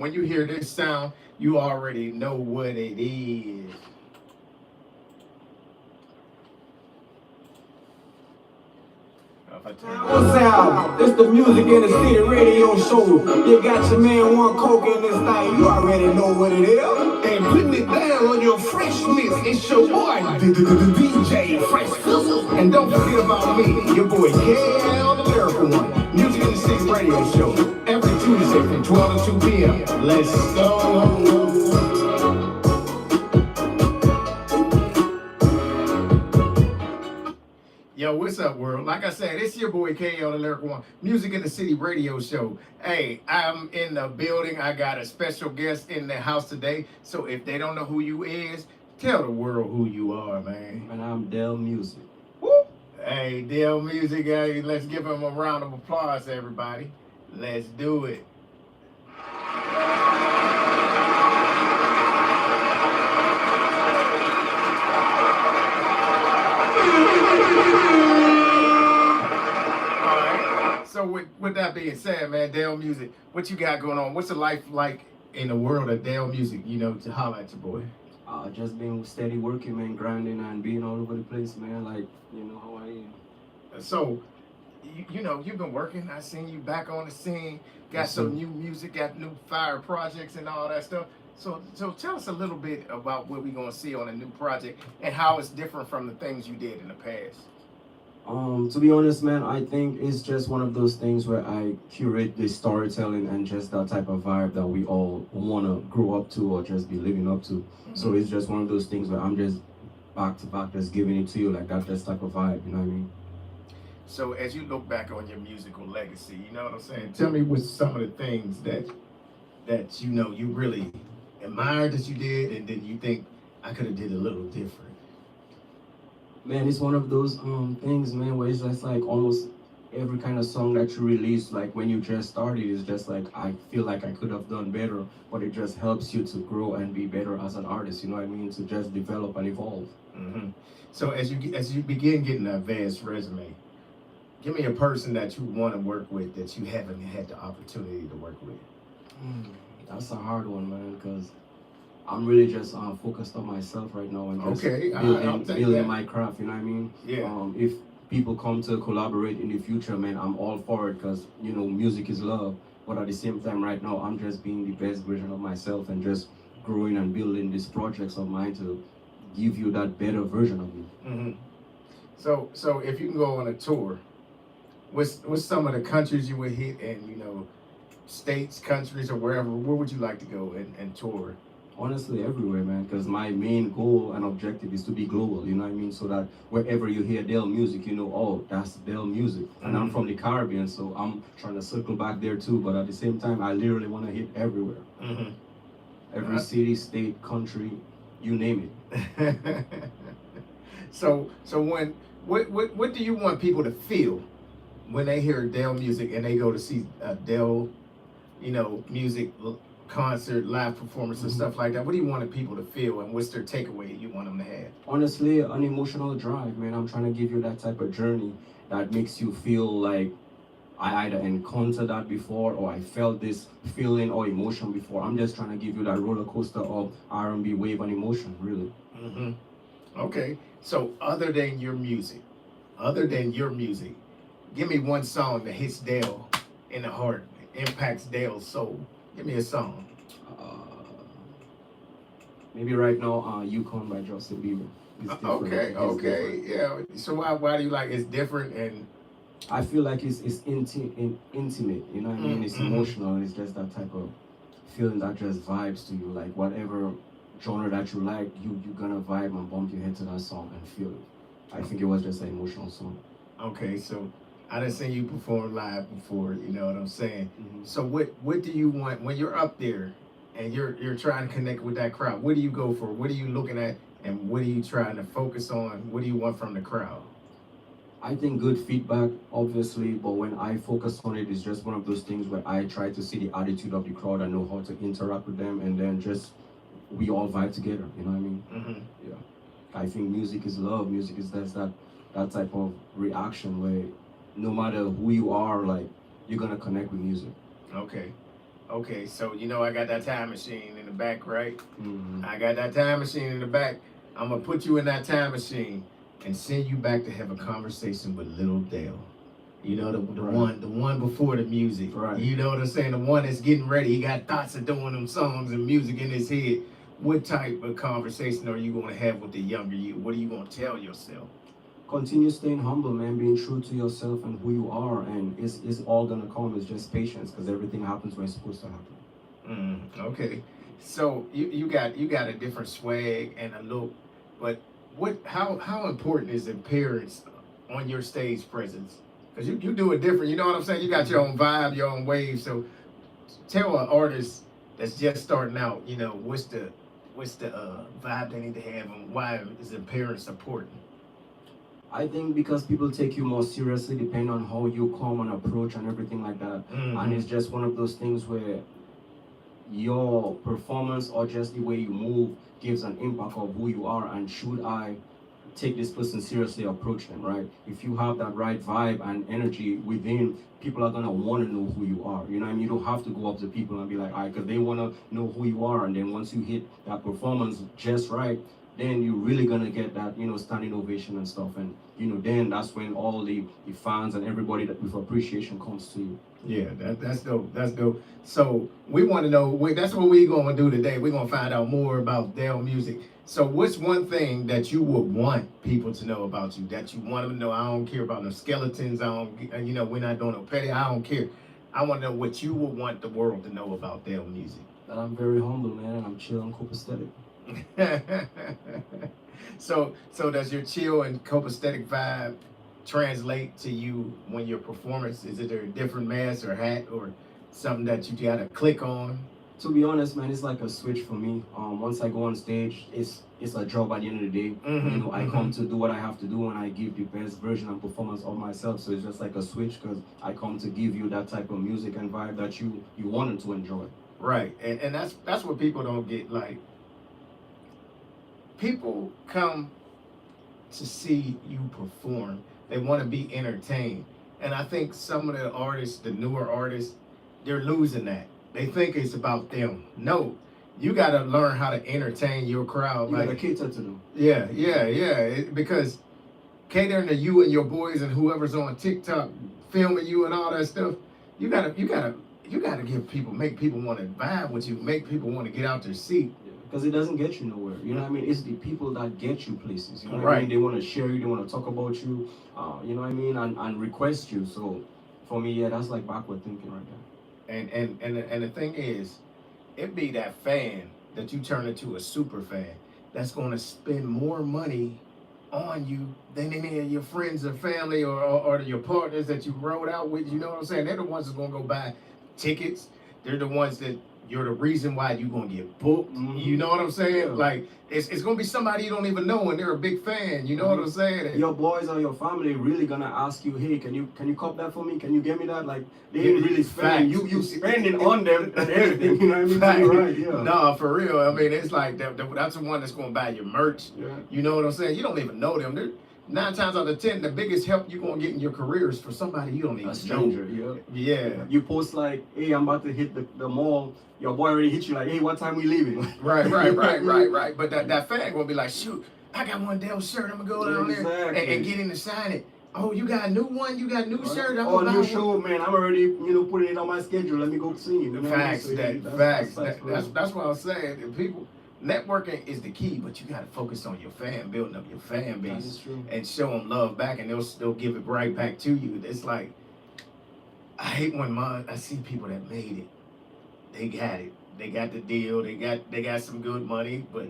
When you hear this sound, you already know what it is. If I turn What's up? This the Music in the City radio show. You got your man One Coke in this thing. You already know what it is. And putting it down on your fresh mix, it's your boy, the DJ Fresh Fizzle. And don't forget about me, your boy KL, the lyrical one. Music in the City radio show. Every Tuesday from 12 to 2 p.m. Let's go. Yo, what's up, world? Like I said, it's your boy KL, the lyrical one. Music in the City radio show. Hey, I'm in the building. I got a special guest in the house today. So if they don't know who you is, tell the world who you are, man. And I'm Dell Music. Woo! Hey, Dale Music, hey, let's give him a round of applause, everybody. Let's do it. All right. So with that being said, man, Dale Music, what you got going on? What's the life like in the world of Dale Music? You know, to holler at your boy. Just being steady working, man, grinding and being all over the place, man. Like, you know how I am. So, you know, you've been working. I seen you back on the scene. Got Yes, some sir. new music, got new fire projects and all that stuff. So tell us a little bit about what we're gonna see on a new project and how it's different from the things you did in the past. To be honest, man, I think it's just one of those things where I curate the storytelling and just that type of vibe that we all want to grow up to or just be living up to. So it's just one of those things where I'm just back to back, just giving it to you like that, just type of vibe, you know what I mean? So as you look back on your musical legacy, you know what I'm saying? Tell me what's some of the things that you know you really admired that you did, and then you think I could have did a little different. Man, it's one of those things, man, where it's just like almost every kind of song that you release, like when you just started, is just like I feel like I could have done better, but it just helps you to grow and be better as an artist. You know what I mean? To just develop and evolve. hmm So as you begin getting a vast resume, give me a person that you want to work with that you haven't had the opportunity to work with. That's a hard one, man, because I'm really just focused on myself right now and just Okay, I'll building, take building that. my craft. You know what I mean? Yeah. If people come to collaborate in the future, man, I'm all for it because you know music is love. But at the same time, right now, I'm just being the best version of myself and just growing and building these projects of mine to give you that better version of me. hmm So if you can go on a tour, what's some of the countries you would hit, and you know, states, countries, or wherever? Where would you like to go and tour? Honestly, everywhere, man, because my main goal and objective is to be global, you know what I mean? So that wherever you hear Dell music, you know, oh, that's Dell music. And I'm from the Caribbean, so I'm trying to circle back there too. But at the same time, I literally want to hit everywhere. hmm Every city, state, country, you name it. So when what do you want people to feel when they hear Dell Music and they go to see a Dell, you know, music concert, live performance, and stuff like that? What do you want people to feel, and what's their takeaway you want them to have? Honestly, an emotional drive, man. I'm trying to give you that type of journey that makes you feel like I either encountered that before or I felt this feeling or emotion before. I'm just trying to give you that roller coaster of R&B wave and emotion, really. hmm Okay. So other than your music, give me one song that hits Dale in the heart, impacts Dale's soul. Give me a song. Uh, Maybe right now, Yukon by Justin Bieber. It's different. Okay, It's okay, different. yeah. So why do you like it's different and I feel like it's intimate, you know what I mean? It's mm-hmm. emotional. It's just that type of feeling that just vibes to you. Like whatever genre that you like, you're gonna vibe and bump your head to that song and feel it. I think it was just an emotional song. Okay, so I done seen you perform live before, you know what I'm saying? Mhm. So what do you want when you're up there and you're trying to connect with that crowd? What do you go for? What are you looking at, and what are you trying to focus on? What do you want from the crowd? I think good feedback, obviously, but when I focus on it, it's just one of those things where I try to see the attitude of the crowd and know how to interact with them, and then just we all vibe together. You know what I mean? hmm Yeah. I think music is love. Music is that type of reaction where no matter who you are, like you're gonna connect with music. Okay. Okay, so you know I got that time machine in the back, right? Mhm. I got that time machine in the back. I'm gonna put you in that time machine and send you back to have a conversation with little Dale. You know the Right. one before the music. Right. You know what I'm saying? The one that's getting ready. He got thoughts of doing them songs and music in his head. What type of conversation are you gonna have with the younger you? What are you gonna tell yourself? Continue staying humble, man, being true to yourself and who you are, and it's all gonna come. It's just patience, because everything happens when it's supposed to happen. Okay, so you got a different swag and a look, but how important is appearance on your stage presence? Because you do it different. You know what I'm saying? You got your own vibe, your own wave. So tell an artist that's just starting out, you know, what's the vibe they need to have and why is appearance important? I think because people take you more seriously depending on how you come and approach and everything like that. And it's just one of those things where your performance or just the way you move gives an impact of who you are, and should I take this person seriously, approach them, right? If you have that right vibe and energy within, people are gonna want to know who you are. You know what I mean? You don't have to go up to people and be like, all right, because they want to know who you are. And then once you hit that performance just right, then you're really gonna get that, standing ovation and stuff. And then that's when all the fans and everybody that with appreciation comes to you. Yeah, that's dope. That's dope. So we want to know. That's what we're going to do today. We're going to find out more about Dell Music. So what's one thing that you would want people to know about you? That you want them to know? I don't care about no skeletons. I don't. We're not doing no petty. I don't care. I want to know what you would want the world to know about Dell Music. That I'm very humble, man, and I'm chill and copacetic. So does your chill and copacetic vibe translate to you when your performance? Is it a different mask or hat or something that you gotta click on? To be honest, man, it's like a switch for me. Once I go on stage, it's a job at the end of the day. I come to do what I have to do, and I give the best version and performance of myself. So it's just like a switch, because I come to give you that type of music and vibe that you wanted to enjoy. Right, and that's what people don't get. Like, people come to see you perform. They want to be entertained. And I think some of the artists, the newer artists, they're losing that. They think it's about them. No, you got to learn how to entertain your crowd. You gotta cater to them. Yeah. Because catering to you and your boys and whoever's on TikTok filming you and all that stuff, you gotta give people, make people want to vibe with you, make people want to get out their seat. Because it doesn't get you nowhere. You know what I mean? It's the people that get you places. You know what Right. I mean? They want to share you, they want to talk about you, you know what I mean? And request you. So for me, yeah, that's like backward thinking right there. And the thing is, it be that fan that you turn into a super fan that's going to spend more money on you than any of your friends or family or your partners that you rode out with. You know what I'm saying? They're the ones that's going to go buy tickets. They're the ones that you're the reason why you're going to get booked. You know what I'm saying? Yeah. Like, it's going to be somebody you don't even know and they're a big fan. You know what I'm saying? And Your boys or your family really gonna ask you, hey, can you cop that for me? Can you get me that? Like, they ain't really spending. You spending on them and everything. You know what I mean? Fact. So you're right, yeah. No, for real. I mean, it's like that's the one that's going to buy your merch. Yeah. You know what I'm saying? You don't even know them. They're 9 times out of 10, the biggest help you're going to get in your career is for somebody you don't even A stranger, know. yeah. Yeah. You post like, hey, I'm about to hit the mall. Your boy already hit you like, hey, what time we leaving? Right. But that fan gonna be like, shoot, I got one Dell shirt. I'm gonna go down there and get him to sign it. Oh, you got a new one? You got a new shirt? I'm Oh, gonna new buy show, man. I'm already, putting it on my schedule. Let me go see you. You know what I mean? Facts. So, yeah, Facts. real. That's what I'm saying. People, networking is the key, but you gotta focus on your fan, building up your fan That base, is true. and show them love back, and they'll give it right back to you. It's like, I hate when I see people that made it. They got it. They got the deal. They got some good money, but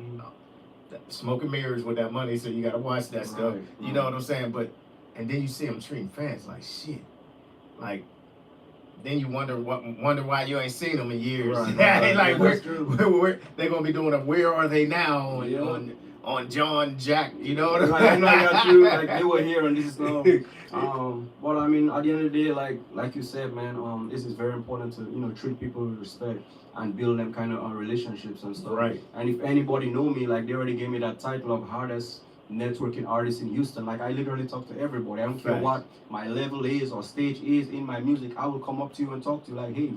smoke and mirrors with that money. So you got to watch that stuff. Right, You know what I'm saying? And then you see them treating fans like shit. Like, then you wonder why you ain't seen them in years. Right. Like, That's true. where they gonna be doing a Where Are They Now on John Jack? You know what I mean? I got you. Like, they were here and this is now. But I mean, at the end of the day, like you said, man, this is very important to treat people with respect and build them kind of relationships and stuff. Right. And if anybody know me, like they already gave me that title of hardest networking artist in Houston. Like I literally talk to everybody. I don't care Facts. what my level is or stage is in my music. I will come up to you and talk to you like, hey,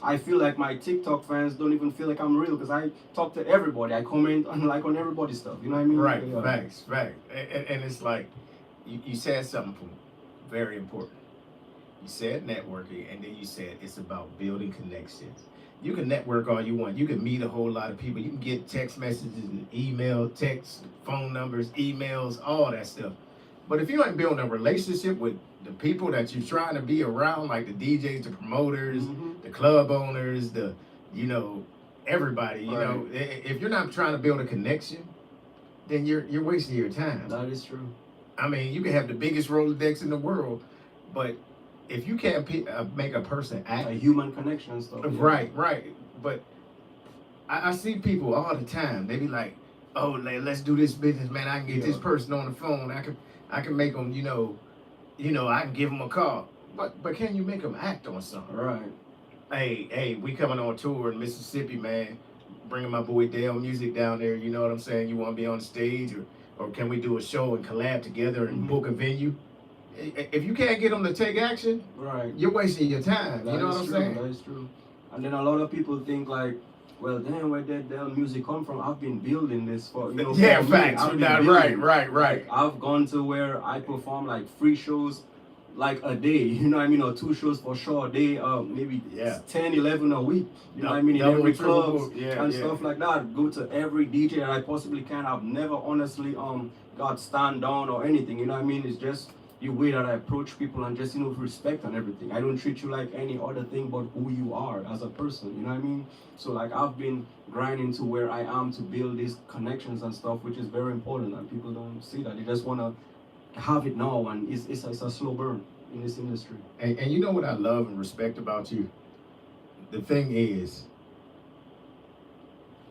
I feel like my TikTok fans don't even feel like I'm real because I talk to everybody. I comment on everybody's stuff. You know what I mean? Right, Yeah. facts, right. And it's like you said something very important. You said networking, and then you said it's about building connections. You can network all you want. You can meet a whole lot of people. You can get text messages and email, text, phone numbers, emails, all that stuff. But if you ain't building a relationship with the people that you're trying to be around, like the DJs, the promoters, the club owners, the you know everybody, you know, if you're not trying to build a connection, then you're wasting your time. That is true. I mean, you can have the biggest Rolodex in the world, but if you can't make a person act, A human connection and stuff. Yeah. right, right. But I see people all the time. They be like, "Oh, let's do this business, man. I can get this person on the phone. I can make them, I can give them a call. But can you make them act on something? Right. Hey, we coming on tour in Mississippi, man. Bringing my boy Dale Music down there. You know what I'm saying? You want to be on the stage, or can we do a show and collab together and book a venue? If you can't get them to take action, Right. you're wasting your time. That You know what is I'm true. saying? That is true. And then a lot of people think like, well, damn, where did that music come from? I've been building this for, Yeah, for me. facts. I've been Right, building. right. Like, I've gone to where I perform like 3 shows like a day, you know what I mean, or 2 shows for sure a day, maybe 10, 11 a week, you know what I mean, in Double, every triple, clubs yeah, and yeah. stuff like that. Go to every DJ that I possibly can. I've never honestly got stand down or anything, you know what I mean. It's just the way that I approach people and just, with respect and everything. I don't treat you like any other thing but who you are as a person, you know what I mean. So like I've been grinding to where I am to build these connections and stuff, which is very important, and people don't see that. They just want to have it now, and it's a slow burn in this industry. And you know what I love and respect about you? The thing is,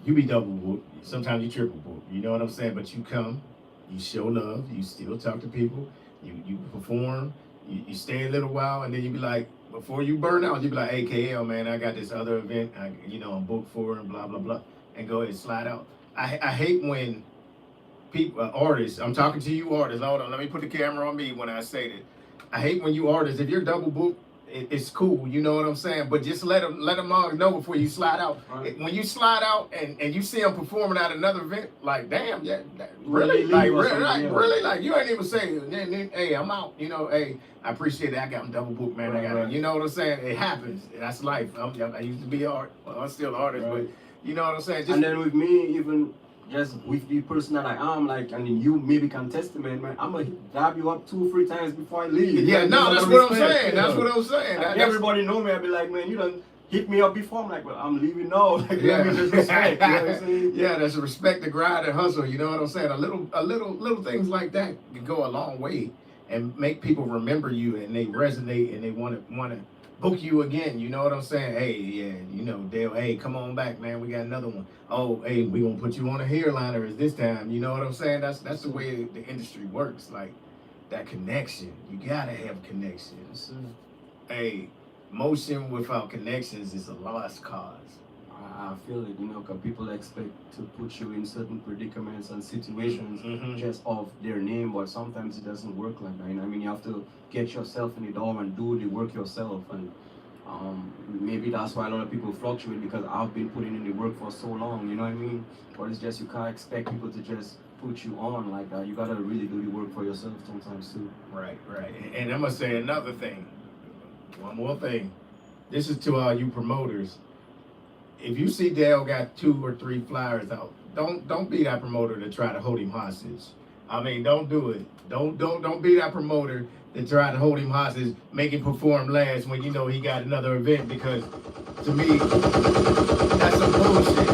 you be double booked. Sometimes you triple booked. You know what I'm saying? But you come, you show love, you still talk to people, you perform, you stay a little while, and then you be like, before you burn out, you be like, hey, KL, man, I got this other event, I'm booked for, and blah, blah, blah, and go ahead and slide out. I hate when people, artists, I'm talking to you artists, hold on, let me put the camera on me when I say that. I hate when you artists, if you're double booked, it's cool, you know what I'm saying? But just let them all know before you slide out. Right. When you slide out and you see them performing at another event, like, damn, really? Leave Like, or really, something, like, yeah. really? Like, you ain't even say, hey, I'm out, hey, I appreciate it, I got them double booked, man, I got Right. it. You know what I'm saying? It happens, that's life. I used to be I'm still an artist, Right. but you know what I'm saying? Just, And then with me, even just with the person that I am, like, and you maybe can testament, man, I'm gonna dab you up 2 or 3 times before I leave. yeah, Like, no, just that's out of what I'm respect, saying, you that's know. what I'm saying. Like, That's- everybody know me, I'd be like, man, you done hit me up before. I'm like, well, I'm leaving now. Like, let me just respect, you know what I'm saying? Yeah, that's respect the grind and hustle. You know what I'm saying? A little things like that can go a long way and make people remember you, and they resonate, and they want to book you again. You know what I'm saying? Hey, yeah, Dale. Hey, come on back, man. We got another one. Oh, hey, we gonna put you on a hairliner as this time. You know what I'm saying? That's the way the industry works. Like that connection. You gotta have connections. Hey, motion without connections is a lost cause. I feel it, because people expect to put you in certain predicaments and situations just off their name, but sometimes it doesn't work like that. You know what I mean? You have to get yourself in the door and do the work yourself, and maybe that's why a lot of people fluctuate, because I've been putting in the work for so long, you know what I mean? But it's just, you can't expect people to just put you on like that. You gotta really do the work for yourself sometimes too. Right. And I'm gonna say another thing. One more thing. This is to all you promoters. If you see Dale got 2 or 3 flyers out, don't be that promoter to try to hold him hostage. I mean, don't do it. Don't be that promoter to try to hold him hostage, make him perform last when you know he got another event, because to me, that's some bullshit.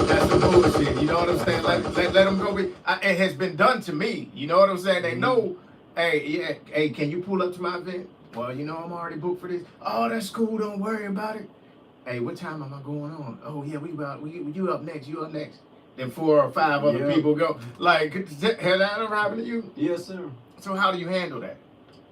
That's some bullshit. You know what I'm saying? Let him go. It has been done to me. You know what I'm saying? They know, hey, can you pull up to my event? Well, I'm already booked for this. Oh, that's cool. Don't worry about it. Hey, what time am I going on? Oh yeah, you up next. You up next. Then 4 or 5 other people go. Like, has that ever happened to you? Yes, sir. So how do you handle that?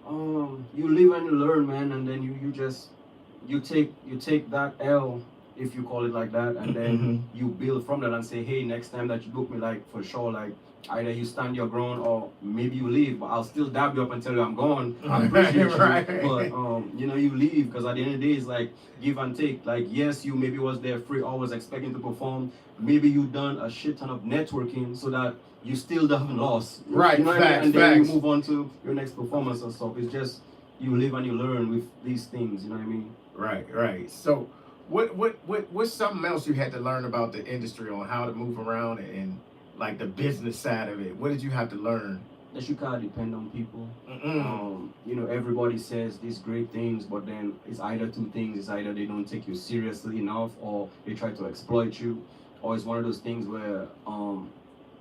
You live and you learn, man, and then you take that L if you call it like that, and then you build from that and say, hey, next time that you book me, like for sure, like either you stand your ground or maybe you leave, but I'll still dab you up and tell you I'm gone. I appreciate Right. you, but you know, you leave, because at the end of the day, it's like give and take. Like yes, you maybe was there 3 hours expecting to perform. Maybe you done a shit ton of networking so that you still haven't lost. Right, You know what I mean? facts, And then you facts. move on to your next performance and stuff. It's just you live and you learn with these things. You know what I mean? Right. So, what's something else you had to learn about the industry on how to move around and like the business side of it? What did you have to learn? That you can't depend on people. Mm-mm. You know, everybody says these great things, but then it's either two things. It's either they don't take you seriously enough, or they try to exploit you, or it's one of those things where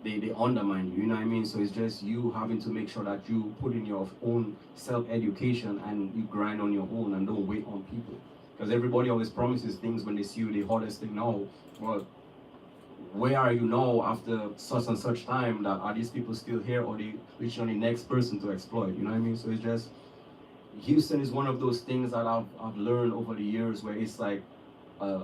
they undermine you. You know what I mean? So it's just you having to make sure that you put in your own self-education and you grind on your own and don't wait on people. Because everybody always promises things when they see you, the hardest thing now. But where are you now after such and such time? That are these people still here, or they reaching on the next person to exploit? You know what I mean? So it's just Houston is one of those things that I've learned over the years, where it's like a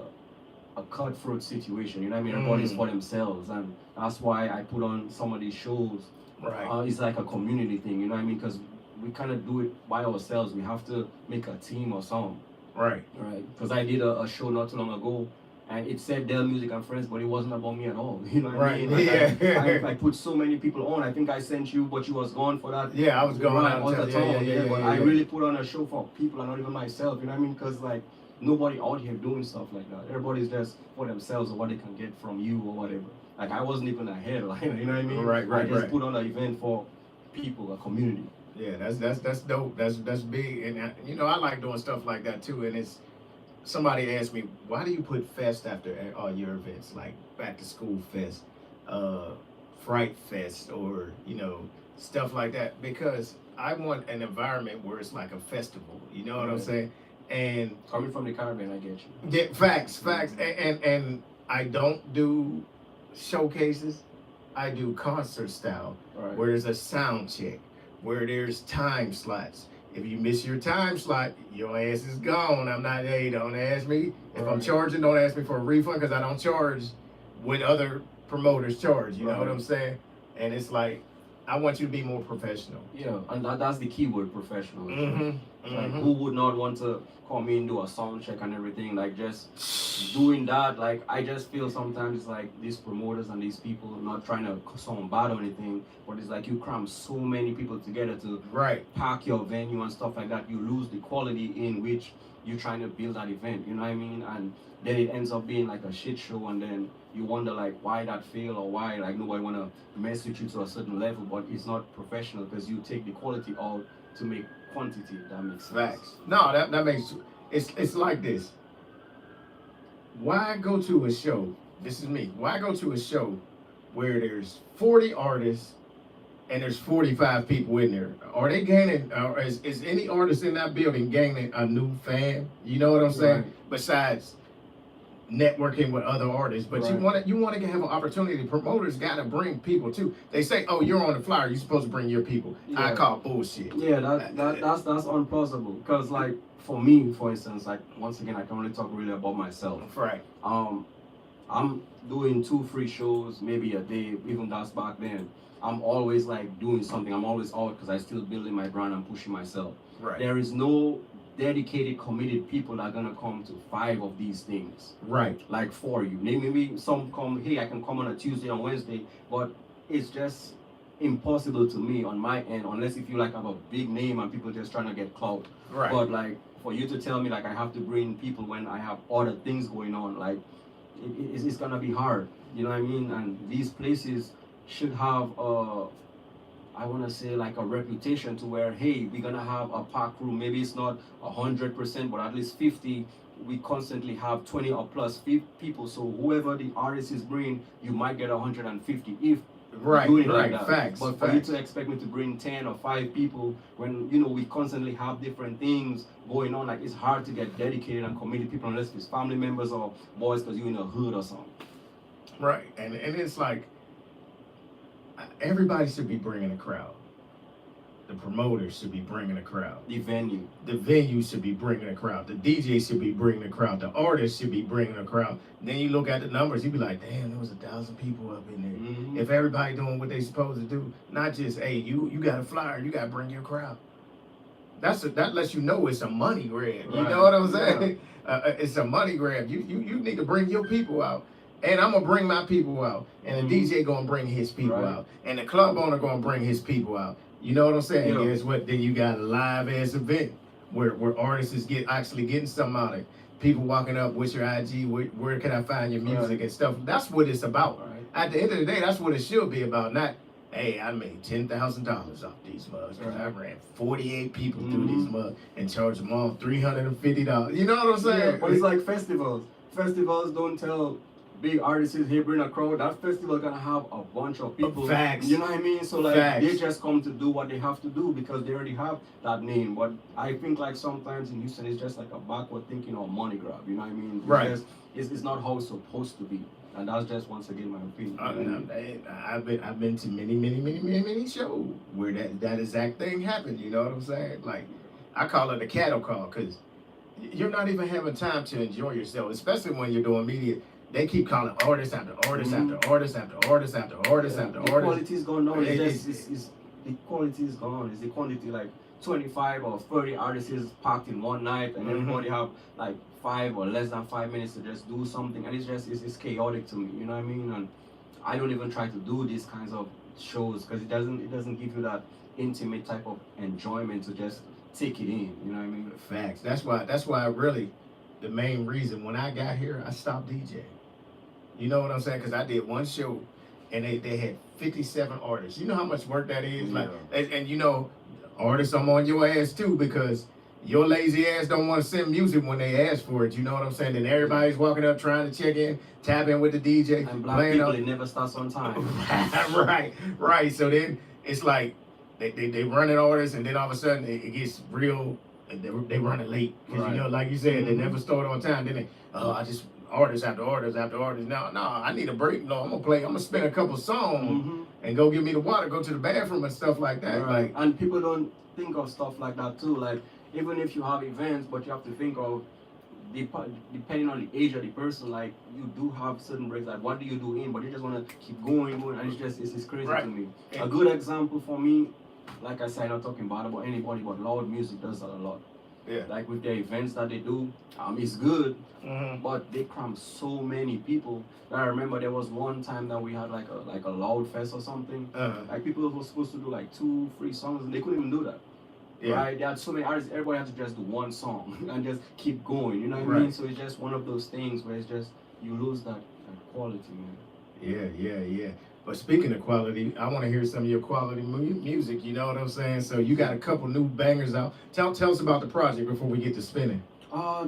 cutthroat situation. You know what I mean? Everybody's for themselves, and that's why I put on some of these shows. Right. It's like a community thing. You know what I mean? Because we kind of do it by ourselves. We have to make a team or something. Right. Because I did a show not too long ago, and it said Dell Music and Friends, but it wasn't about me at all. You know what I mean? Like Yeah. I put so many people on. I think I sent you, but you was gone for that. Yeah, I was gone out all the of time. town. Yeah. But I really put on a show for people and not even myself. You know what I mean? Because like nobody out here doing stuff like that. Everybody's just for themselves or what they can get from you or whatever. Like I wasn't even ahead. Like, you know what I mean? Right. I just put on an event for people, a community. Yeah, that's dope. That's big, and you know I like doing stuff like that too. And it's somebody asked me, why do you put fest after all your events, like back to school fest, fright fest, or you know stuff like that? Because I want an environment where it's like a festival. You know what I'm saying? And coming from the Caribbean, I get you. yeah, facts, and I don't do showcases. I do concert style, where there's a sound check, where there's time slots. If you miss your time slot, your ass is gone. I'm not, hey, don't ask me. If I'm charging, don't ask me for a refund, because I don't charge what other promoters charge. You know what I'm saying? And it's like, I want you to be more professional. Yeah, and that's the key word, professional. Like, Mm-hmm. who would not want to come in, do a sound check and everything? Like, just doing that, like, I just feel sometimes it's like these promoters and these people not trying to sound bad or anything, but it's like you cram so many people together to pack your venue and stuff like that. You lose the quality in which you're trying to build that event, you know what I mean? And then it ends up being like a shit show, and then you wonder like why that failed, or why like nobody want to mess with you to a certain level. But it's not professional, because you take the quality out to make quantity, if that makes sense. Facts. No, that makes, it's like this. Why go to a show? This is me. Why go to a show where there's 40 artists and there's 45 people in there? Are they gaining? Is any artist in that building gaining a new fan? You know what I'm saying? Besides networking with other artists, but you want to have an opportunity. Promoters got to bring people too. They say, "Oh, you're on the flyer. You're supposed to bring your people." I call bullshit. Yeah, that's impossible. Because like for me, for instance, like once again, I can only talk really about myself. Right. I'm doing 2 free shows maybe a day. Even that's back then. I'm always like doing something. I'm always out because I still building my brand and pushing myself. Right. There is no dedicated, committed people that are gonna come to 5 of these things. Right. Like for you. Maybe some come, hey, I can come on a Tuesday or Wednesday, but it's just impossible to me on my end, unless if you like have a big name and people just trying to get clout. Right. But like for you to tell me like I have to bring people when I have other things going on, like it's gonna be hard. You know what I mean? And these places should have I want to say like a reputation to where, hey, we're gonna have a pack room. Maybe it's not 100%, but at least 50. We constantly have 20 or plus people. So whoever the artist is bringing, you might get 150 if doing it like that. Facts. But for you to expect me to bring 10 or 5 people when you know we constantly have different things going on, like it's hard to get dedicated and committed people unless it's family members or boys because you're in a hood or something. Right, and it's like everybody should be bringing a crowd. The promoter should be bringing a crowd. The venue. The venue should be bringing a crowd. The DJ should be bringing a crowd. The artist should be bringing a crowd. Then you look at the numbers, you be like, damn, there was 1,000 people up in there. Mm-hmm. If everybody doing what they supposed to do, not just, hey, you got a flyer, you got to bring your crowd. That lets you know it's a money grab. You know what I'm saying? Yeah. It's a money grab. You need to bring your people out. And I'm going to bring my people out. And the DJ going to bring his people out. And the club owner going to bring his people out. You know what I'm saying? Yeah. Guess what? Then you got a live ass event where artists is actually getting something out of it. People walking up, what's your IG? Where can I find your music and stuff? That's what it's about. Right. At the end of the day, that's what it should be about. Not, hey, I made $10,000 off these mugs because I ran 48 people through these mugs and charged them all $350. You know what I'm saying? Yeah, but it's like festivals. Festivals don't tell big artists, hey, bring a crowd. That festival gonna have a bunch of people. Facts. You know what I mean? So like Facts. they just come to do what they have to do because they already have that name. But I think like sometimes in Houston it's just like a backward thinking or money grab. You know what I mean? Right. It's not how it's supposed to be. And that's just once again my opinion. I've been to many shows where that exact thing happened. You know what I'm saying? Like, I call it a cattle call because you're not even having time to enjoy yourself, especially when you're doing media. They keep calling artists after artists after artists after artists after artists after artists. The quality is gone down. The quality is gone. It's the quality like 25 or 30 artists packed in one night, and everybody have like 5 or less than 5 minutes to just do something, and it's chaotic to me. You know what I mean? And I don't even try to do these kinds of shows because it doesn't give you that intimate type of enjoyment to just take it in. You know what I mean? Facts. That's why really the main reason when I got here I stopped DJing. You know what I'm saying? Because I did one show, and they had 57 artists. You know how much work that is? Yeah. Like, and you know, artists, I'm on your ass too because your lazy ass don't want to send music when they ask for it. You know what I'm saying? And everybody's walking up trying to check in, tap in with the DJ. And black people, it never starts on time. right. So then it's like they running orders, and then all of a sudden it gets real. They run it late because you know, like you said, they never start on time. Then I just artists after artists after artists. No, I need a break. No, I'm gonna spin a couple songs and go get me the water, go to the bathroom and stuff like that. Right. Like, and people don't think of stuff like that too. Like, even if you have events, but you have to think of depending on the age of the person. Like, you do have certain breaks. Like, what do you do in? But you just want to keep going, and it's crazy to me. A good example for me, like I said, I'm not talking bad about anybody, but loud music does that a lot. Yeah. Like with the events that they do, it's good, but they cram so many people. I remember there was one time that we had like a loud fest or something. Like people were supposed to do like 2-3 songs, and they couldn't even do that. Yeah. Right? They had so many artists. Everybody had to just do one song and just keep going. You know what I mean? So it's just one of those things where it's just you lose that quality, man. Yeah. But speaking of quality, I want to hear some of your quality music, you know what I'm saying? So you got a couple new bangers out. Tell us about the project before we get to spinning.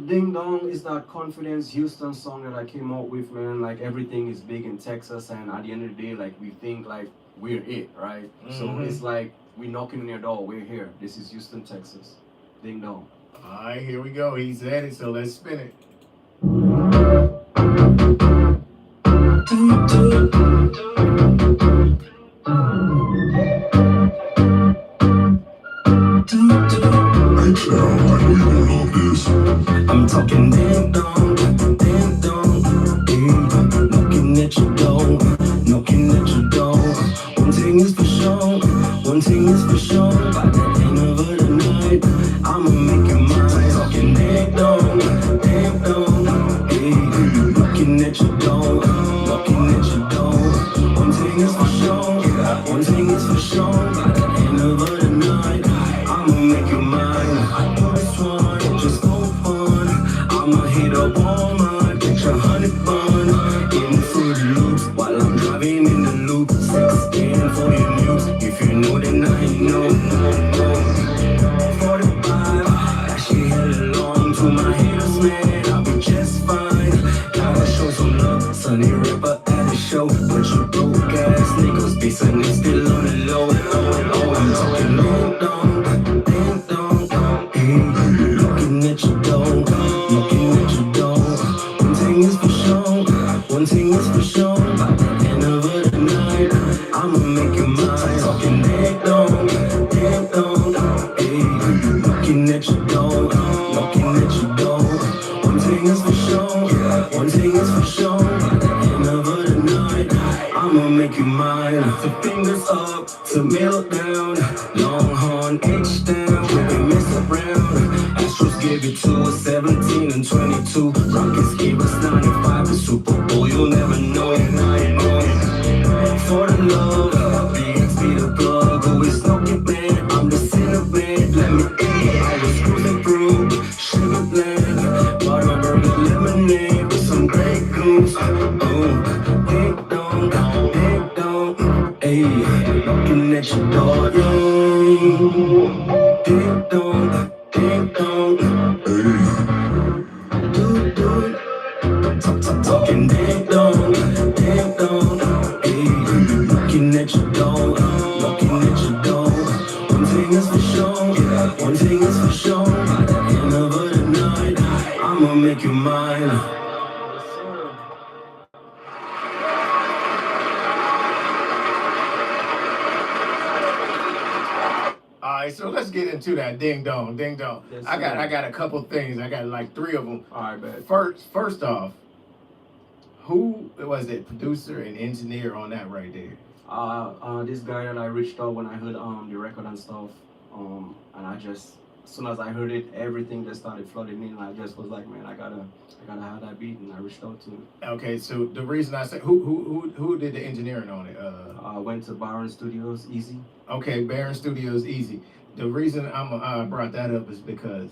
Ding Dong is that Confidence Houston song that I came out with, man. Like, everything is big in Texas, and at the end of the day, like, we think like we're it, right? So it's like we're knocking on your door, we're here. This is Houston, Texas. Ding Dong. All right, here we go. He's at it, so let's spin it. I'm talking ding dong, knocking at your door, knocking at your door. One thing is for sure, by the end of the night, I'ma make you mine. Talking ding dong, knocking at your door, knocking at your door. One thing is for sure, by the end of the night, I'ma make you mine. I do this one just for fun. I'ma hit up Walmart, get your 100 bun in the Fruity Loops while I'm driving in the loop. 16 for your news, if you know then I know. 45, that shit hella long to my haters, man. I'll be just fine. Gotta show some love, Sunny Ripper at the show, but you broke ass niggas be sitting still on the low. I'm talking ding dong, looking at your door, looking at your door. One thing is for sure, by the end of the night, I'ma make you mine. Talking ding dong, make you mine. The fingers up to middle down, Longhorn H down, we can mess around. Astros give it to us 17 and 22. Rockets gave us 95. The Super Bowl, you'll never know it. Now you know it. For the love, BXB the plug. Who is smoking man? I'm the sinner man. Let me in. I was cruising through Sugarland, Butterburger lemonade with some Grey Goose. Oh, ding dong, ding dong. Ayy, knocking at your door, yeah. Ding dong, ding dong. Ayy, do talking ding dong, ayy. Knocking at your door, knocking at your door. One thing is for sure, yeah. One thing is for sure. By the end of the night, I'ma make you mine. All right, so let's get into that ding dong, ding dong. Yes, I sir. got a couple things. I got like 3 of them. All right, bet. First off, who was it? Producer and engineer on that right there. This guy that I reached out when I heard the record and stuff, and I just, as soon as I heard it, everything just started flooding in. And I just was like, man, I gotta have that beat, and I reached out to him. Okay, so the reason I said who did the engineering on it? I went to Byron Studios, Easy. Okay, Baron Studios, easy. The reason I brought that up is because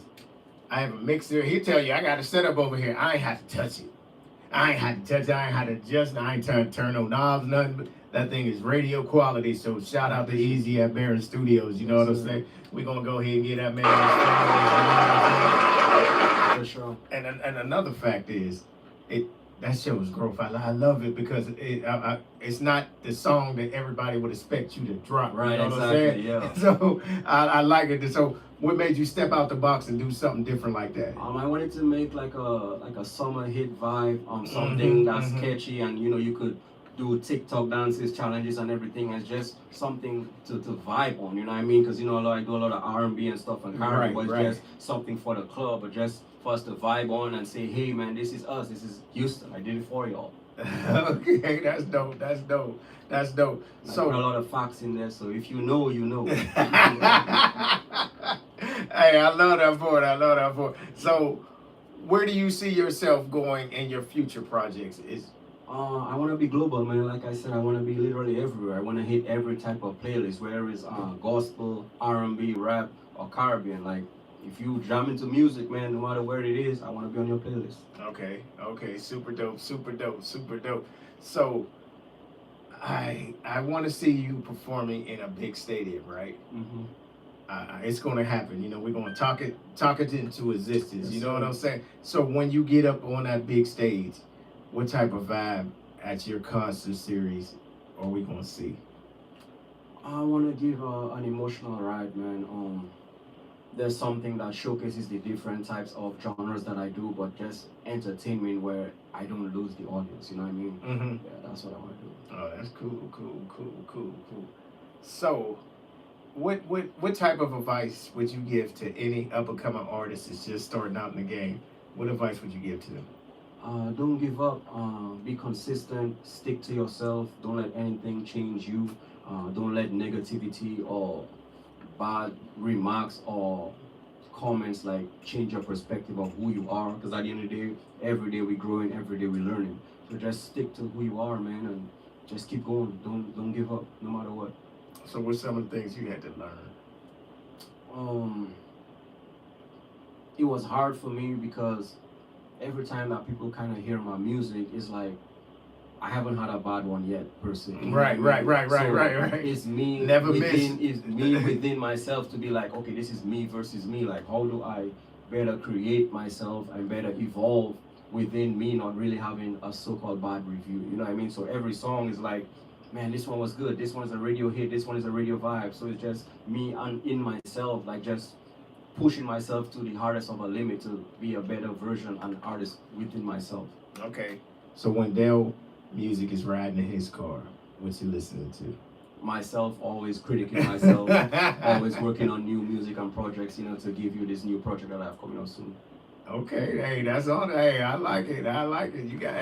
I have a mixer. He'll tell you I got a setup over here. I ain't had to touch it. I ain't had to touch it. I ain't had to adjust. I ain't turn no knobs, nothing. But that thing is radio quality. So shout out to Easy at Baron Studios. You know what I'm saying? We're gonna go ahead and get that man. For sure. And another fact is, that shows growth. I love it because it's not the song that everybody would expect you to drop. Right, You know exactly, what I'm saying? yeah. So I like it. So what made you step out the box and do something different like that? I wanted to make like a summer hit vibe, something that's catchy, and you could do TikTok dances, challenges, and everything. It's just something to vibe on. You know what I mean? Because I do a lot of R&B and stuff and Right, but it's right. just something for the club, but just for us to vibe on and say, hey man, this is us. This is Houston. I did it for y'all. Okay, that's dope. That's dope. That's dope. I So put a lot of facts in there, so if you know, you know. Hey, I love that part. I love that part. So, where do you see yourself going in your future projects? I want to be global, man. Like I said, I want to be literally everywhere. I want to hit every type of playlist, whether it's gospel, R&B, rap, or Caribbean. Like, if you jam into music, man, no matter where it is, I want to be on your playlist. Okay, super dope, super dope, super dope. So, I want to see you performing in a big stadium, right? Mm-hmm. It's going to happen. We're going to talk it into existence. Yes, You know what sir. I'm saying? So when you get up on that big stage, what type of vibe at your concert series are we going to see? I want to give an emotional ride, man. There's something that showcases the different types of genres that I do, but just entertainment where I don't lose the audience. You know what I mean? Mm-hmm. Yeah, that's what I want to do. Oh, that's cool. So, what type of advice would you give to any up and coming artist that's just starting out in the game? What advice would you give to them? Don't give up. Be consistent. Stick to yourself. Don't let anything change you. Don't let negativity or bad remarks or comments like change your perspective of who you are. Because at the end of the day, every day we're growing, every day we're learning. So just stick to who you are, man, and just keep going. Don't give up, no matter what. So, what's some of the things you had to learn? It was hard for me because every time that people kind of hear my music, it's like I haven't had a bad one yet, per se. Right. It's me Never within, miss. it's me within myself to be like, okay, this is me versus me. Like, how do I better create myself and better evolve within me, not really having a so-called bad review? You know what I mean? So every song is like, man, this one was good. This one's a radio hit. This one is a radio vibe. So it's just me and in myself, like just pushing myself to the hardest of a limit to be a better version and artist within myself. Okay. So when Dale music is riding in his car, what's he listening to? Myself, always critiquing myself, always working on new music and projects, to give you this new project that I have coming out soon. Okay, hey, that's on. Hey, I like it. You got,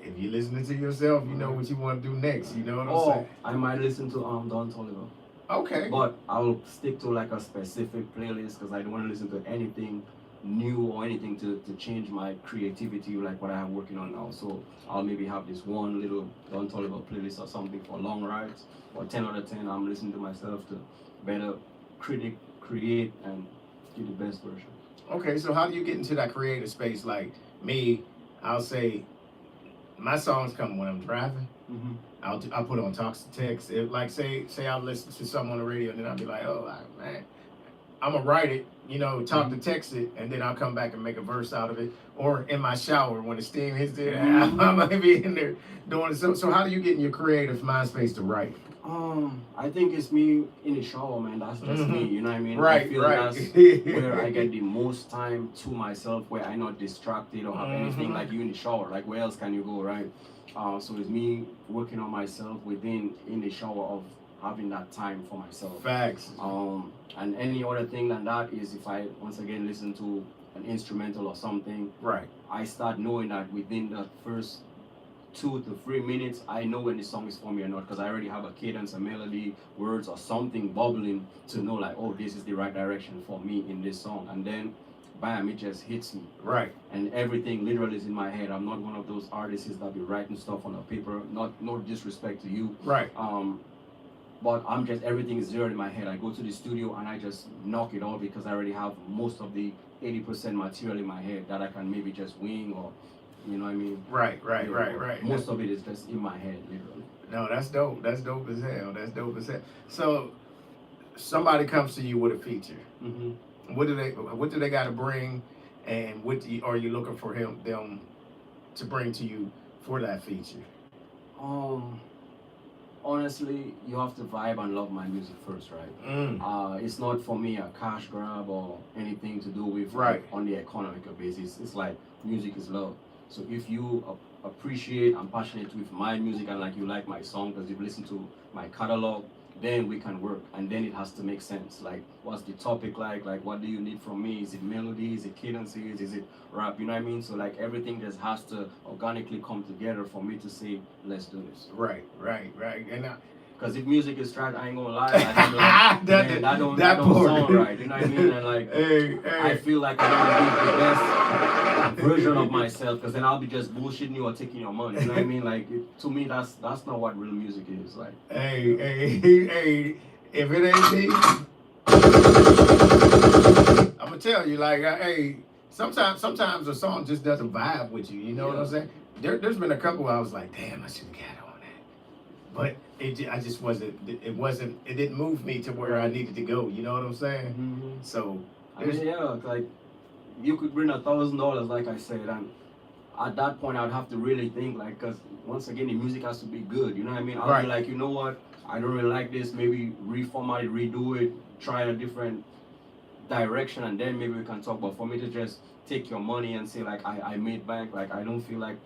if you're listening to yourself, you know what you want to do next. You know what I'm Or saying? I might listen to Don Toliver. Okay. But I'll stick to like a specific playlist because I don't want to listen to anything new or anything to change my creativity like what I am working on now. So I'll maybe have this one little Don Toliver playlist or something for long rides. Or 10 out of 10, I'm listening to myself to better create and give the best version. Okay, so how do you get into that creative space? Like me, I'll say my songs come when I'm driving. Mm-hmm. I'll put on talks to text. If, like say I'll listen to something on the radio, and then I'll be like, oh man, I'm gonna write it, you know, talk to text it, and then I'll come back and make a verse out of it. Or in my shower when the steam hits there, I might be in there doing it. So how do you get in your creative mind space to write? I think it's me in the shower, man. That's just me, you know what I mean? Right, I feel right. that's where I get the most time to myself, where I'm not distracted or have anything like you in the shower. Like where else can you go, right? So it's me working on myself in the shower of having that time for myself. Facts. And any other thing than that is if I once again listen to an instrumental or something, Right. I start knowing that within the first 2 to 3 minutes, I know when the song is for me or not because I already have a cadence, a melody, words, or something bubbling to know like, oh, this is the right direction for me in this song. And then, bam, it just hits me. Right. And everything literally is in my head. I'm not one of those artists that be writing stuff on a paper. No disrespect to you. Right. But I'm just, everything is zeroed in my head. I go to the studio and I just knock it out because I already have most of the 80% material in my head that I can maybe just wing or, you know what I mean? Right. You know, most of it is just in my head, literally. No, that's dope. That's dope as hell. That's dope as hell. So somebody comes to you with a feature. Mm-hmm. What do they got to bring, and are you looking for them to bring to you for that feature? Honestly, you have to vibe and love my music first, right? It's not for me a cash grab or anything to do with right on the economical basis. It's like music is love. So if you appreciate and passionate with my music and like you like my song because you've listened to my catalog, then we can work. And then it has to make sense. Like, what's the topic like? Like, what do you need from me? Is it melody? Is it cadences? Is it rap? You know what I mean? So like everything just has to organically come together for me to say, let's do this. Right. And because if music is trash, I ain't gonna lie, that don't sound right. You know what I mean? And like, I feel like I don't give the best version of myself, because then I'll be just bullshitting you or taking your money. You know what I mean? Like, to me, that's not what real music is. Like, hey, if it ain't me, I'm gonna tell you, like, hey, sometimes a song just doesn't vibe with you. You know what I'm saying? There's been a couple where I was like, damn, I should have got on that, but it didn't move me to where I needed to go. You know what I'm saying? mm-hmm. So I mean, like, you could bring $1,000, like I said, and at that point I'd have to really think, like, because once again the music has to be good. You know what I mean? I'll be like, you know what? I don't really like this. Maybe reformat it, redo it, try a different direction, and then maybe we can talk. But for me to just take your money and say like I made bank, like I don't feel like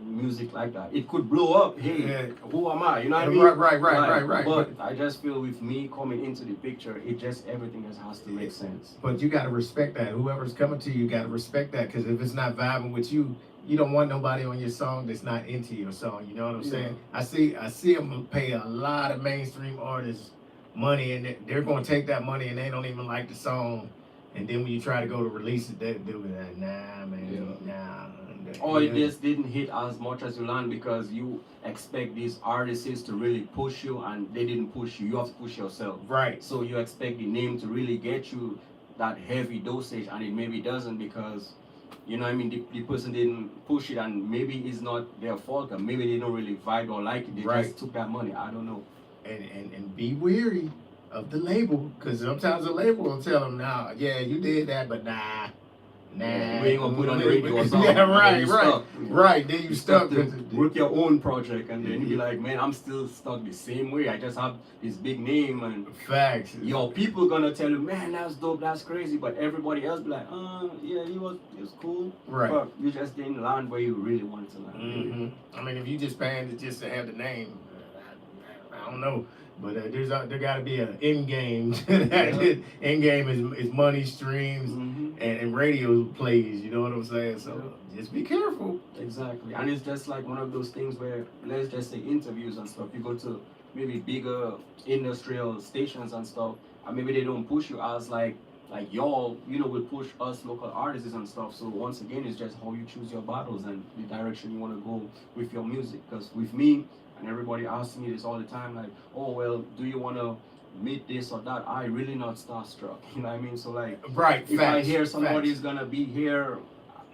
music like that. It could blow up. Hey, who am I? You know what I mean? Right. But I just feel with me coming into the picture, everything just has to make sense. But you gotta respect that. Whoever's coming to you, gotta respect that, because if it's not vibing with you, you don't want nobody on your song that's not into your song. You know what I'm saying? I see them pay a lot of mainstream artists money, and they're gonna take that money and they don't even like the song. And then when you try to go to release it, they'll be like, nah, man, nah. Or it just didn't hit as much as you learned because you expect these artists to really push you, and they didn't push you. You have to push yourself. Right. So you expect the name to really get you that heavy dosage, and it maybe doesn't because, you know what I mean, the person didn't push it, and maybe it's not their fault, or maybe they don't really vibe or like it. They just took that money. I don't know. And be weary of the label, because sometimes the label will tell them, nah, yeah, you did that, but nah, we ain't gonna put on the radio or something. Yeah, right. Then you stuck. Work your own project, and then you be like, man, I'm still stuck the same way. I just have this big name, and facts. Yo, people gonna tell you, man, that's dope, that's crazy, but everybody else be like, yeah, it was cool. Right. But you just didn't land where you really wanted to land. Mm-hmm. I mean, if you just paying just to have the name, I don't know. But there got to be an end game. End game is money, streams, and radio plays. You know what I'm saying? So Just be careful. Exactly, and it's just like one of those things where, let's just say interviews and stuff, you go to maybe bigger industrial stations and stuff, and maybe they don't push you as like y'all, will push us local artists and stuff. So once again, it's just how you choose your battles and the direction you want to go with your music. Because with me, and everybody asks me this all the time, like, oh well, do you want to meet this or that? I really not starstruck, you know what I mean? So like, Right. if I Facts, hear somebody's facts. gonna be here,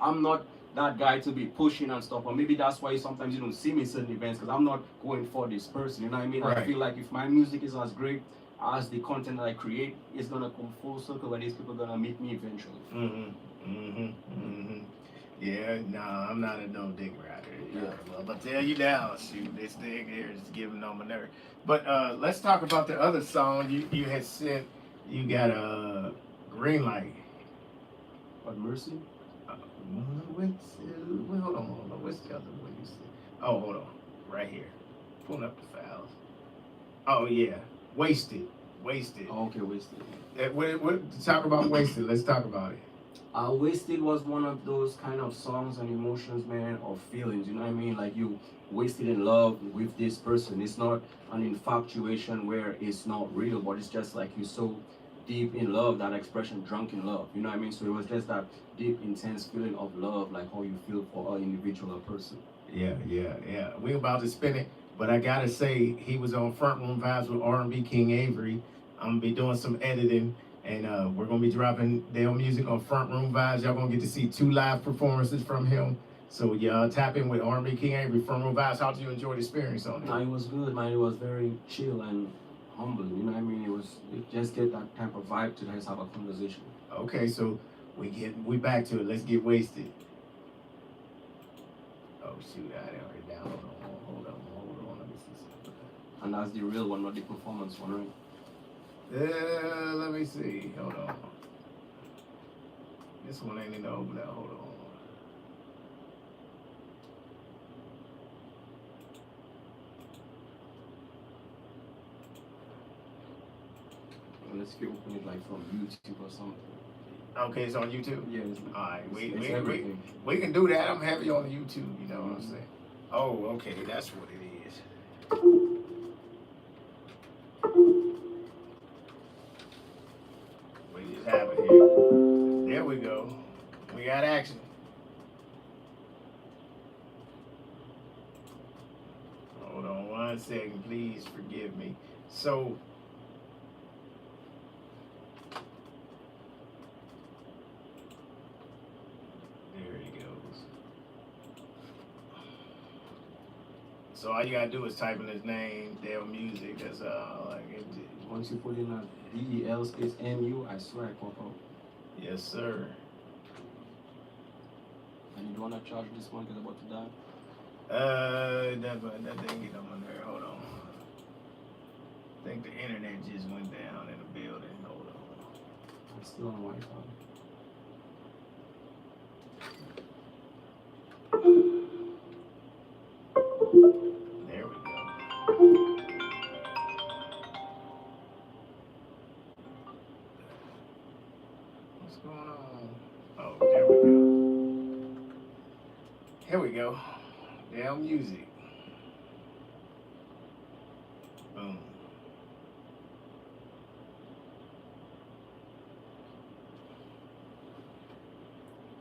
I'm not that guy to be pushing and stuff. Or maybe that's why sometimes you don't see me in certain events, because I'm not going for this person. You know what I mean? I Right. feel like if my music is as great as the content that I create, it's gonna come full circle where these people gonna meet me eventually. Yeah, nah, I'm not a no dick rider. Yeah. Well, I'm gonna tell you now, shoot, this thing here is giving on my nerve. But let's talk about the other song you had sent. You got a green light. But Mercy? Hold on. What's the other one you said? Oh, hold on. Right here. Pulling up the files. Oh, yeah. Wasted. Oh, okay, Wasted. To talk about Wasted, let's talk about it. Wasted was one of those kind of songs and emotions, man, or feelings, you know what I mean? Like you wasted in love with this person. It's not an infatuation where it's not real, but it's just like you're so deep in love, that expression, drunk in love, you know what I mean? So it was just that deep, intense feeling of love, like how you feel for an individual or person. Yeah. We about to spin it, but I gotta say he was on Front Room Vibes with R&B King Avery. I'm gonna be doing some editing, and we're gonna be dropping Dale music on Front Room Vibes. Y'all gonna get to see 2 live performances from him. So yeah, tap in with R&B King Avery, Front Room Vibes. How did you enjoy the experience on it? No, it was good, man. It was very chill and humble, you know what I mean? It just get that type of vibe to just have a conversation. Okay, so we back to it. Let's get wasted. Oh shoot, I had it down. Hold on. Let me see something. And that's the real one, not the performance one, right? Let me see. Hold on. This one ain't in the open now. Hold on. Unless if you open it like from YouTube or something. Okay, it's on YouTube. Yeah, All right, it's everything. we can do that. I'm heavy on YouTube. You know what I'm saying? Oh, okay, that's what it is. We just have it here. There we go. We got action. Hold on 1 second, please forgive me. So, there he goes. So all you gotta do is type in his name, Dale Music. That's like it. Once you put in a DEL space MU, I swear I pop out. Yes, sir. And you don't wanna charge this one because about to die? That didn't get on there. Hold on. I think the internet just went down in the building. Hold on. I'm still on Wi-Fi. There we go. What's going on? Oh, there we go. Here we go. Dale Music. Boom.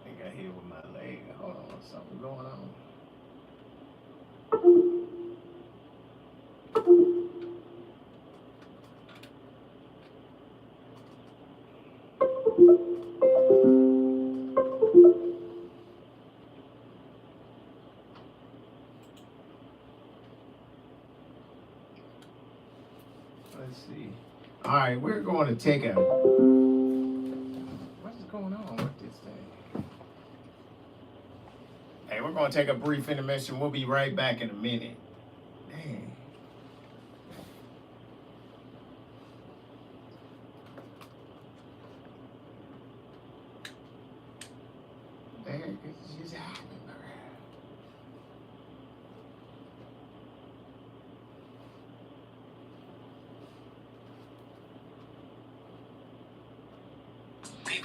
I think I hit it with my leg. Hold on, something going on. Let's see. All right, we're going to take a. What's going on with this thing? Hey, we're going to take a brief intermission. We'll be right back in a minute. Dang. Dang, it's just happening, bro.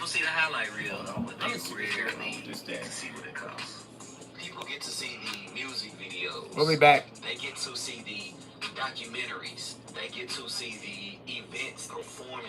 People see the highlight reel, but they rarely Just get that. to see what it costs. People get to see the music videos. We'll be back. They get to see the documentaries. They get to see the events, performances.